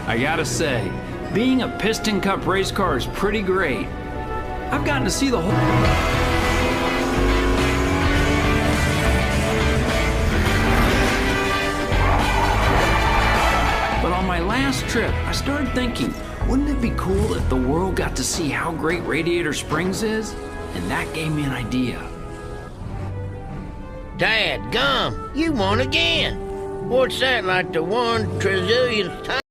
I gotta say, being a Piston Cup race car is pretty great. I've gotten to see the whole... But on my last trip, I started thinking, wouldn't it be cool if the world got to see how great Radiator Springs is? And that gave me an idea. Dad, gum, you won again. What's that, like the 1 trizillionth time?